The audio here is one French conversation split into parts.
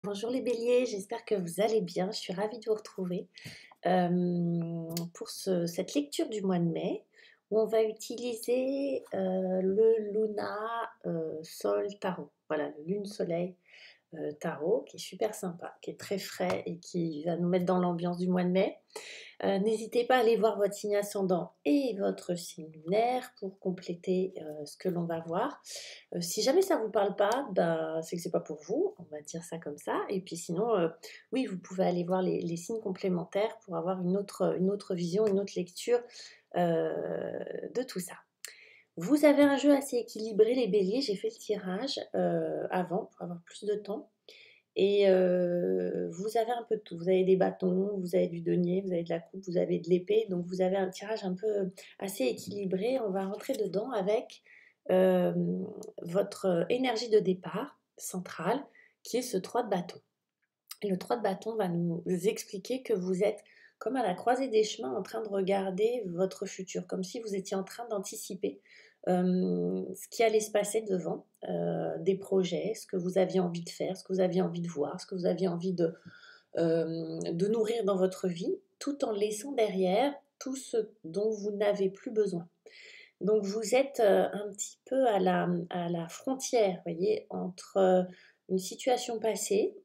Bonjour les béliers, j'espère que vous allez bien. Je suis ravie de vous retrouver pour cette lecture du mois de mai où on va utiliser le Luna Sol Tarot. Voilà, le Lune Soleil Tarot qui est super sympa, qui est très frais et qui va nous mettre dans l'ambiance du mois de mai. N'hésitez pas à aller voir votre signe ascendant et votre signe lunaire pour compléter ce que l'on va voir. Si jamais ça ne vous parle pas, bah, c'est que c'est pas pour vous, on va dire ça comme ça. Et puis sinon, oui, vous pouvez aller voir les signes complémentaires pour avoir une autre vision, une autre lecture de tout ça. Vous avez un jeu assez équilibré, les béliers. J'ai fait le tirage avant pour avoir plus de temps. Et vous avez un peu de tout. Vous avez des bâtons, vous avez du denier, vous avez de la coupe, vous avez de l'épée. Donc vous avez un tirage un peu assez équilibré. On va rentrer dedans avec euh, votre énergie de départ centrale, qui est ce 3 de bâton. Et le 3 de bâton va nous expliquer que vous êtes comme à la croisée des chemins en train de regarder votre futur, comme si vous étiez en train d'anticiper ce qui allait se passer devant, des projets, ce que vous aviez envie de faire, ce que vous aviez envie de voir, ce que vous aviez envie de nourrir dans votre vie, tout en laissant derrière tout ce dont vous n'avez plus besoin. Donc vous êtes un petit peu à la frontière, voyez, entre une situation passée,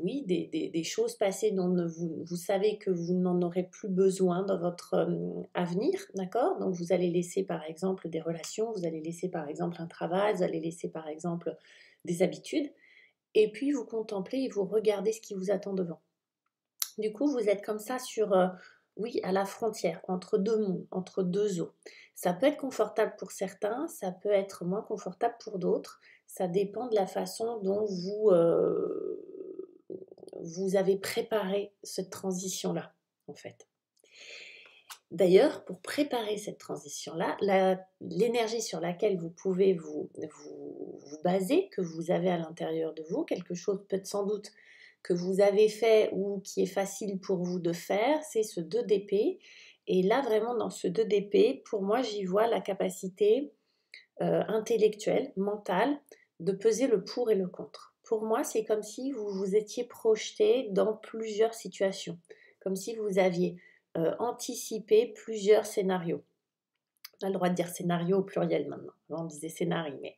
oui, des choses passées dont vous savez que vous n'en aurez plus besoin dans votre avenir, d'accord? Donc vous allez laisser par exemple des relations, vous allez laisser par exemple un travail, vous allez laisser par exemple des habitudes, et puis vous contemplez et vous regardez ce qui vous attend devant. Du coup, vous êtes comme ça sur, oui, à la frontière, entre deux mondes, entre deux eaux. Ça peut être confortable pour certains, ça peut être moins confortable pour d'autres. Ça dépend de la façon dont vous avez préparé cette transition-là, en fait. D'ailleurs, pour préparer cette transition-là, l'énergie sur laquelle vous pouvez vous baser, que vous avez à l'intérieur de vous, quelque chose peut-être sans doute que vous avez fait ou qui est facile pour vous de faire, c'est ce 2 d'épée. Et là, vraiment, dans ce 2 d'épée, pour moi, j'y vois la capacité intellectuelle, mentale, de peser le pour et le contre. Pour moi, c'est comme si vous vous étiez projeté dans plusieurs situations, comme si vous aviez anticipé plusieurs scénarios. On a le droit de dire scénario au pluriel maintenant. Avant, on disait scénario, mais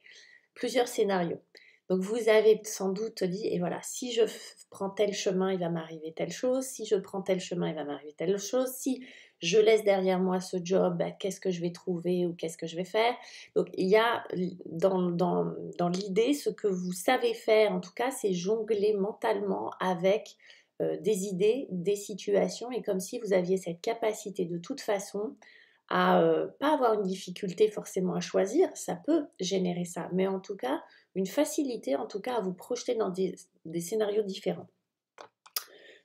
plusieurs scénarios. Donc vous avez sans doute dit, et voilà, si je prends tel chemin, il va m'arriver telle chose, si je prends tel chemin, il va m'arriver telle chose, si je laisse derrière moi ce job, bah, qu'est-ce que je vais trouver ou qu'est-ce que je vais faire. Donc il y a dans l'idée, ce que vous savez faire, en tout cas, c'est jongler mentalement avec des idées, des situations, et comme si vous aviez cette capacité de toute façon à pas avoir une difficulté forcément à choisir, ça peut générer ça, mais en tout cas, une facilité en tout cas à vous projeter dans des scénarios différents.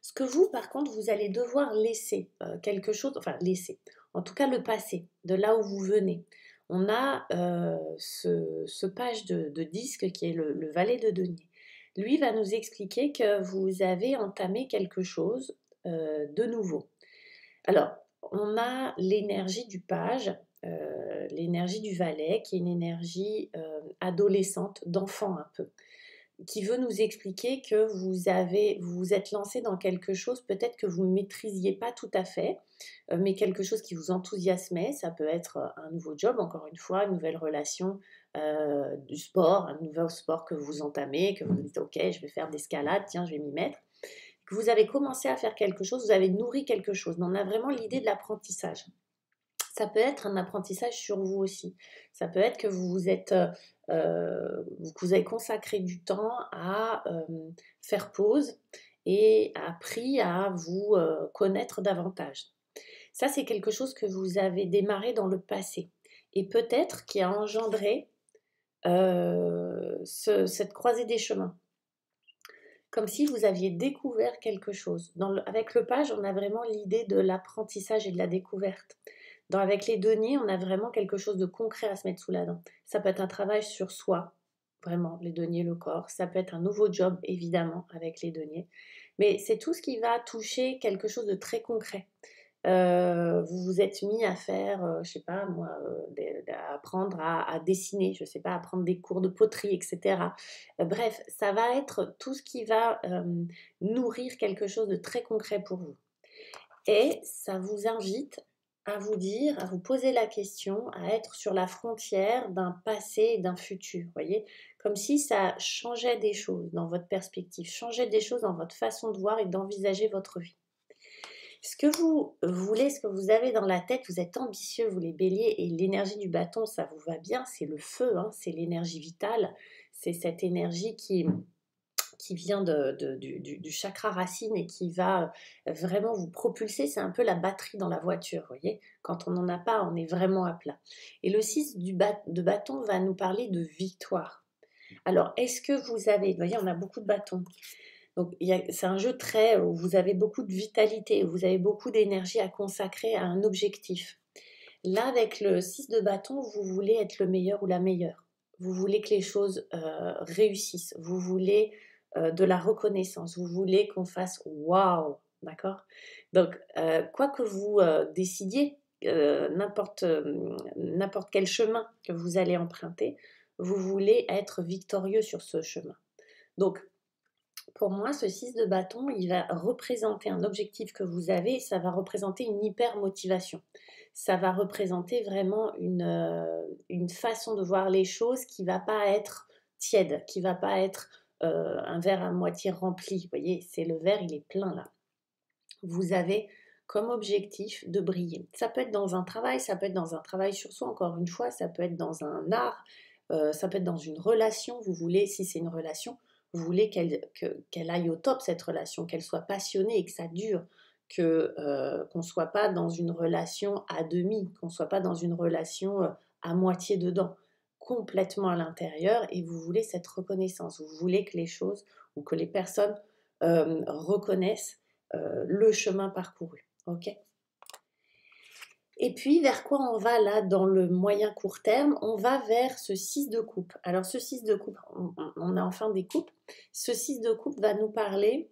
Ce que vous, par contre, vous allez devoir laisser quelque chose, enfin laisser, en tout cas le passé, de là où vous venez. On a ce page de disque qui est le valet de denier. Lui va nous expliquer que vous avez entamé quelque chose de nouveau. Alors, on a l'énergie du page, l'énergie du valet, qui est une énergie adolescente, d'enfant un peu, qui veut nous expliquer que vous vous êtes lancé dans quelque chose peut-être que vous ne maîtrisiez pas tout à fait, mais quelque chose qui vous enthousiasmait. Ça peut être un nouveau job, encore une fois, une nouvelle relation, du sport, un nouveau sport que vous entamez, que vous dites ok, je vais faire d'escalade, tiens, je vais m'y mettre, que vous avez commencé à faire quelque chose, vous avez nourri quelque chose. Mais on a vraiment l'idée de l'apprentissage. Ça peut être un apprentissage sur vous aussi. Ça peut être que vous avez consacré du temps à faire pause et appris à vous connaître davantage. Ça, c'est quelque chose que vous avez démarré dans le passé et peut-être qui a engendré cette croisée des chemins, comme si vous aviez découvert quelque chose. Avec le page, on a vraiment l'idée de l'apprentissage et de la découverte. Avec les deniers, on a vraiment quelque chose de concret à se mettre sous la dent. Ça peut être un travail sur soi, vraiment, les deniers, le corps. Ça peut être un nouveau job, évidemment, avec les deniers. Mais c'est tout ce qui va toucher quelque chose de très concret. vous vous êtes mis à faire, je sais pas moi, à apprendre à dessiner, je sais pas, à prendre des cours de poterie, et cetera. Bref, ça va être tout ce qui va, nourrir quelque chose de très concret pour vous. Et ça vous invite à vous dire, à vous poser la question, à être sur la frontière d'un passé et d'un futur, vous voyez? Comme si ça changeait des choses dans votre perspective, changeait des choses dans votre façon de voir et d'envisager votre vie. Ce que vous voulez, ce que vous avez dans la tête, vous êtes ambitieux, vous les béliers, et l'énergie du bâton, ça vous va bien, c'est le feu, hein, c'est l'énergie vitale, c'est cette énergie qui vient du chakra racine et qui va vraiment vous propulser. C'est un peu la batterie dans la voiture, vous voyez. Quand on n'en a pas, on est vraiment à plat. Et le 6 de bâton va nous parler de victoire. Alors, est-ce que vous avez, vous voyez, on a beaucoup de bâtons. Donc, c'est un jeu très, où vous avez beaucoup de vitalité, où vous avez beaucoup d'énergie à consacrer à un objectif. Là, avec le 6 de bâton, vous voulez être le meilleur ou la meilleure. Vous voulez que les choses réussissent. Vous voulez de la reconnaissance. Vous voulez qu'on fasse waouh, d'accord? Donc, quoi que vous décidiez, n'importe quel chemin que vous allez emprunter, vous voulez être victorieux sur ce chemin. Donc, pour moi, ce 6 de bâton, il va représenter un objectif que vous avez, ça va représenter une hyper motivation. Ça va représenter vraiment une façon de voir les choses qui ne va pas être tiède, qui ne va pas être un verre à moitié rempli. Vous voyez, c'est le verre, il est plein là. Vous avez comme objectif de briller. Ça peut être dans un travail, ça peut être dans un travail sur soi, encore une fois, ça peut être dans un art, ça peut être dans une relation. Vous voulez, si c'est une relation, vous voulez qu'elle aille au top, cette relation, qu'elle soit passionnée et que ça dure, qu'on ne soit pas dans une relation à demi, qu'on ne soit pas dans une relation à moitié dedans, complètement à l'intérieur, et vous voulez cette reconnaissance, vous voulez que les choses ou que les personnes reconnaissent le chemin parcouru. Ok. Et puis, vers quoi on va là dans le moyen court terme? On va vers ce 6 de coupe. Alors, ce 6 de coupe, on a enfin des coupes. Ce 6 de coupe va nous parler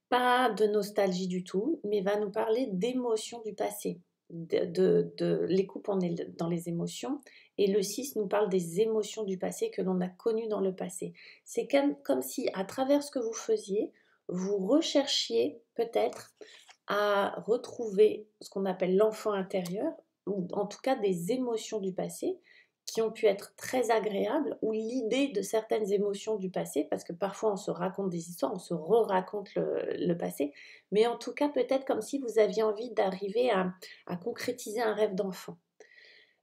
pas de nostalgie du tout, mais va nous parler d'émotions du passé. Les coupes, on est dans les émotions, et le 6 nous parle des émotions du passé que l'on a connues dans le passé. C'est comme si, à travers ce que vous faisiez, vous recherchiez peut-être à retrouver ce qu'on appelle l'enfant intérieur, ou en tout cas des émotions du passé qui ont pu être très agréables, ou l'idée de certaines émotions du passé, parce que parfois on se raconte des histoires, on se re-raconte le passé, mais en tout cas peut-être comme si vous aviez envie d'arriver à concrétiser un rêve d'enfant,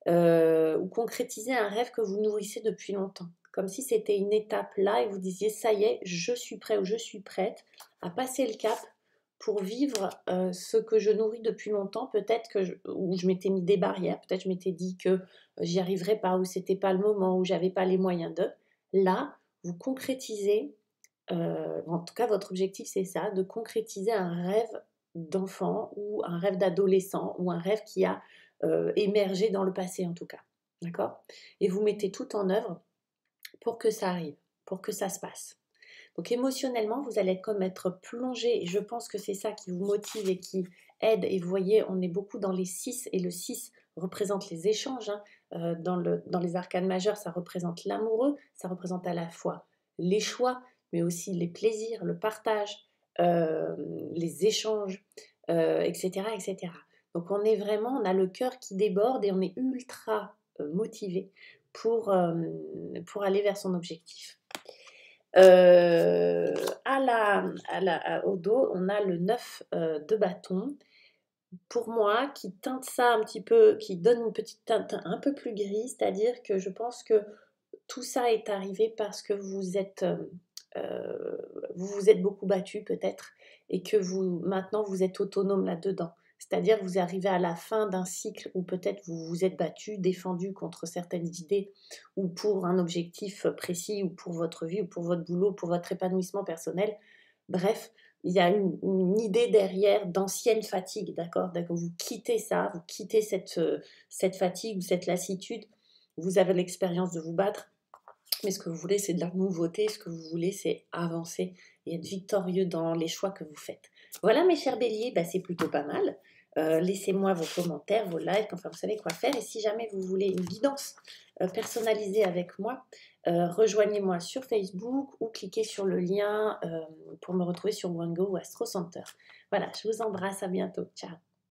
ou concrétiser un rêve que vous nourrissez depuis longtemps, comme si c'était une étape là et vous disiez ça y est, je suis prêt ou je suis prête à passer le cap pour vivre ce que je nourris depuis longtemps, peut-être où je m'étais mis des barrières, peut-être je m'étais dit que j'y arriverais pas, ou c'était pas le moment, ou j'avais pas les moyens de. Là, vous concrétisez, en tout cas votre objectif c'est ça, de concrétiser un rêve d'enfant, ou un rêve d'adolescent, ou un rêve qui a émergé dans le passé en tout cas. D'accord? Et vous mettez tout en œuvre pour que ça arrive, pour que ça se passe. Donc émotionnellement, vous allez être plongé, et je pense que c'est ça qui vous motive et qui aide. Et vous voyez, on est beaucoup dans les 6, et le 6 représente les échanges. Hein. Dans les arcanes majeures, ça représente l'amoureux, ça représente à la fois les choix, mais aussi les plaisirs, le partage, les échanges, etc., etc. Donc on est vraiment, on a le cœur qui déborde et on est ultra motivé pour aller vers son objectif. Au dos, on a le 9 de bâton. Pour moi, qui teinte ça un petit peu, qui donne une petite teinte un peu plus grise, c'est-à-dire que je pense que tout ça est arrivé parce que vous vous êtes beaucoup battu peut-être, et que maintenant vous êtes autonome là-dedans. C'est-à-dire que vous arrivez à la fin d'un cycle où peut-être vous vous êtes battu, défendu contre certaines idées, ou pour un objectif précis, ou pour votre vie, ou pour votre boulot, pour votre épanouissement personnel. Bref, il y a une idée derrière d'ancienne fatigue, d'accord? Vous quittez ça, vous quittez cette fatigue ou cette lassitude, vous avez l'expérience de vous battre, mais ce que vous voulez, c'est de la nouveauté, ce que vous voulez, c'est avancer et être victorieux dans les choix que vous faites. Voilà mes chers béliers, bah, c'est plutôt pas mal. Laissez-moi vos commentaires, vos likes, enfin vous savez quoi faire. Et si jamais vous voulez une guidance personnalisée avec moi, rejoignez-moi sur Facebook ou cliquez sur le lien pour me retrouver sur Wango ou Astro Center. Voilà, je vous embrasse, à bientôt. Ciao.